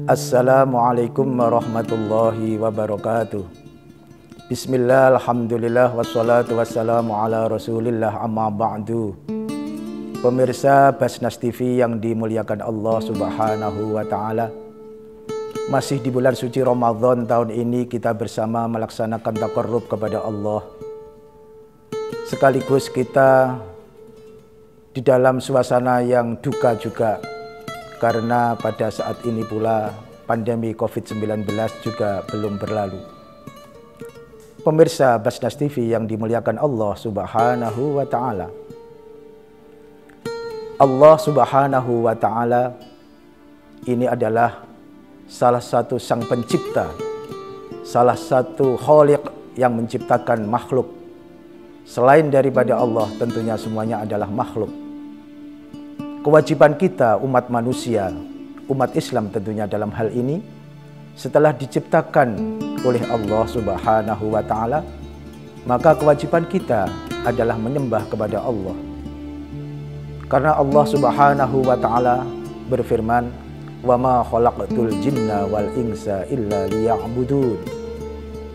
Assalamualaikum warahmatullahi wabarakatuh. Bismillah, alhamdulillah, wassalatu wassalamu ala rasulillah, amma ba'du. Pemirsa Basnas TV yang dimuliakan Allah subhanahu wa ta'ala, masih di bulan suci Ramadan tahun ini kita bersama melaksanakan taqarrub kepada Allah. Sekaligus kita di dalam suasana yang duka juga, karena pada saat ini pula pandemi COVID-19 juga belum berlalu. Pemirsa Basnas TV yang dimuliakan Allah subhanahu wa ta'ala, Allah subhanahu wa ta'ala ini adalah salah satu sang pencipta, salah satu khaliq yang menciptakan makhluk. Selain daripada Allah, tentunya semuanya adalah makhluk. Kewajiban kita umat manusia, umat Islam tentunya dalam hal ini, setelah diciptakan oleh Allah subhanahu wa ta'ala, maka kewajiban kita adalah menyembah kepada Allah. Karena Allah subhanahu wa ta'ala berfirman, "Wa ma khalaqtul jinna wal insa illa liya'budun."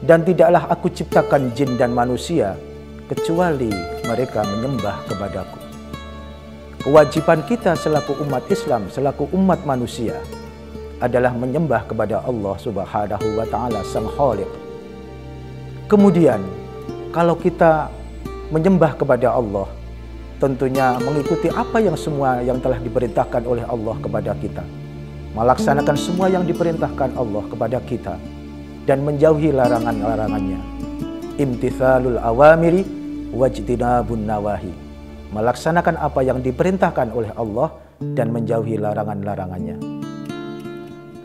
Dan tidaklah aku ciptakan jin dan manusia kecuali mereka menyembah kepadaku. Kewajiban kita selaku umat Islam, selaku umat manusia adalah menyembah kepada Allah subhanahu wa ta'ala sang khaliq. Kemudian kalau kita menyembah kepada Allah, tentunya mengikuti apa yang semua yang telah diperintahkan oleh Allah kepada kita, melaksanakan semua yang diperintahkan Allah kepada kita, dan menjauhi larangan-larangannya. Imtithalul awamiri wajtinabun nawahi, melaksanakan apa yang diperintahkan oleh Allah dan menjauhi larangan-larangannya.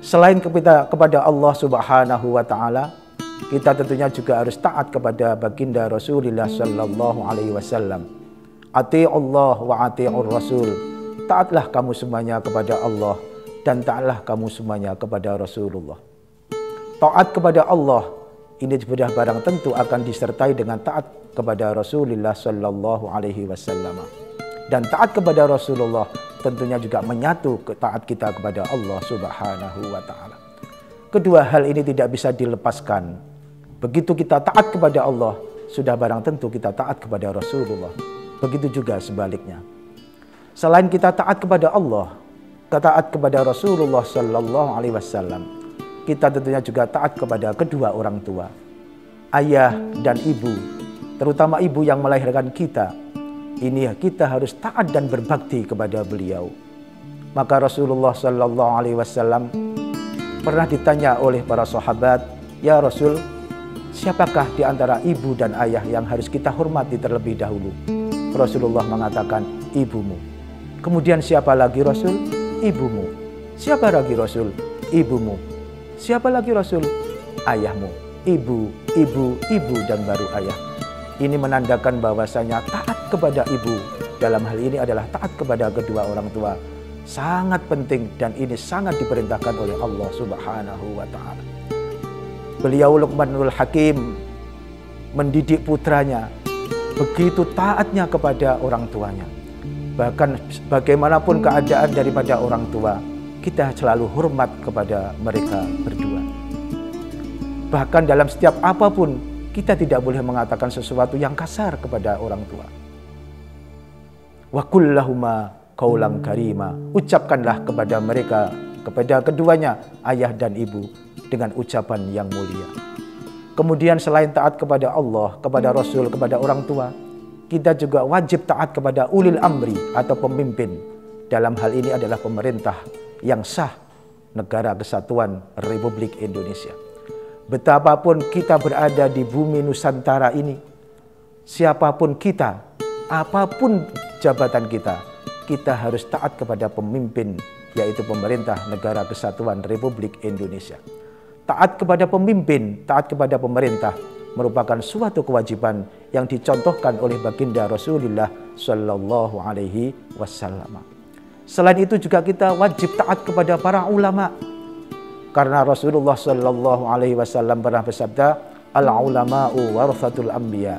Selain kepada Allah subhanahu wa ta'ala, kita tentunya juga harus taat kepada baginda Rasulullah sallallahu alaihi wasallam. Ati'ullah wa ati'ur rasul. Taatlah kamu semuanya kepada Allah dan taatlah kamu semuanya kepada Rasulullah. Taat kepada Allah ini sudah barang tentu akan disertai dengan taat kepada Rasulullah sallallahu alaihi wasallam. Dan taat kepada Rasulullah tentunya juga menyatu taat kita kepada Allah subhanahu wa ta'ala. Kedua hal ini tidak bisa dilepaskan. Begitu kita taat kepada Allah, sudah barang tentu kita taat kepada Rasulullah. Begitu juga sebaliknya. Selain kita taat kepada Allah, taat kepada Rasulullah sallallahu alaihi wasallam, kita tentunya juga taat kepada kedua orang tua, ayah dan ibu, terutama ibu yang melahirkan kita. Ini kita harus taat dan berbakti kepada beliau. Maka Rasulullah sallallahu alaihi wasallam pernah ditanya oleh para sahabat, "Ya Rasul, siapakah di antara ibu dan ayah yang harus kita hormati terlebih dahulu?" Rasulullah mengatakan, "Ibumu." Kemudian siapa lagi Rasul? "Ibumu." Siapa lagi Rasul? "Ibumu." Siapa lagi Rasul? "Ayahmu." Ibu dan baru ayah. Ini menandakan bahwasanya taat kepada ibu dalam hal ini adalah taat kepada kedua orang tua. Sangat penting dan ini sangat diperintahkan oleh Allah subhanahu wa ta'ala. Beliau Luqmanul Hakim mendidik putranya, begitu taatnya kepada orang tuanya. Bahkan bagaimanapun keadaan daripada orang tua, kita selalu hormat kepada mereka berdua. Bahkan dalam setiap apapun, kita tidak boleh mengatakan sesuatu yang kasar kepada orang tua. Wa qul lahuma qaulan karima. Ucapkanlah kepada mereka, kepada keduanya, ayah dan ibu, dengan ucapan yang mulia. Kemudian selain taat kepada Allah, kepada Rasul, kepada orang tua, kita juga wajib taat kepada ulil amri atau pemimpin. Dalam hal ini adalah pemerintah yang sah Negara Kesatuan Republik Indonesia. Betapapun kita berada di bumi Nusantara ini, siapapun kita, apapun jabatan kita, kita harus taat kepada pemimpin, yaitu pemerintah Negara Kesatuan Republik Indonesia. Taat kepada pemimpin, taat kepada pemerintah merupakan suatu kewajiban yang dicontohkan oleh baginda Rasulullah sallallahu alaihi wasallam. Selain itu juga kita wajib taat kepada para ulama. Karena Rasulullah sallallahu alaihi wasallam pernah bersabda, "Al-ulama'u warathatul anbiya."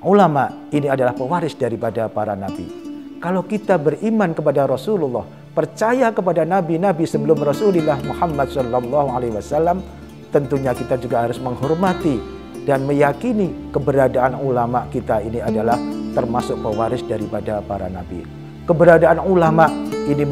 Ulama ini adalah pewaris daripada para nabi. Kalau kita beriman kepada Rasulullah, percaya kepada nabi-nabi sebelum Rasulullah Muhammad SAW, tentunya kita juga harus menghormati dan meyakini keberadaan ulama kita ini adalah termasuk pewaris daripada para nabi. Keberadaan ulama ini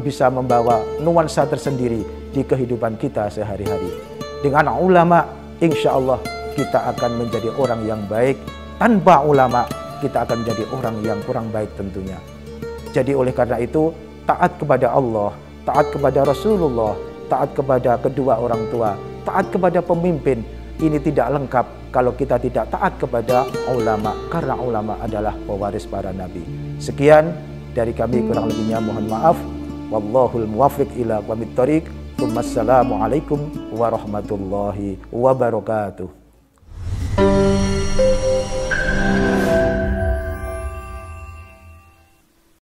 bisa membawa nuansa tersendiri di kehidupan kita sehari-hari. Dengan ulama, insya Allah kita akan menjadi orang yang baik. Tanpa ulama, kita akan menjadi orang yang kurang baik tentunya. Jadi oleh karena itu, taat kepada Allah, taat kepada Rasulullah, taat kepada kedua orang tua, taat kepada pemimpin, ini tidak lengkap kalau kita tidak taat kepada ulama, karena ulama adalah pewaris para nabi. Sekian dari kami, kurang lebihnya mohon maaf. Wallahul muwaffiq ila aqwamit thoriq. Wassalamualaikum warahmatullahi wabarakatuh.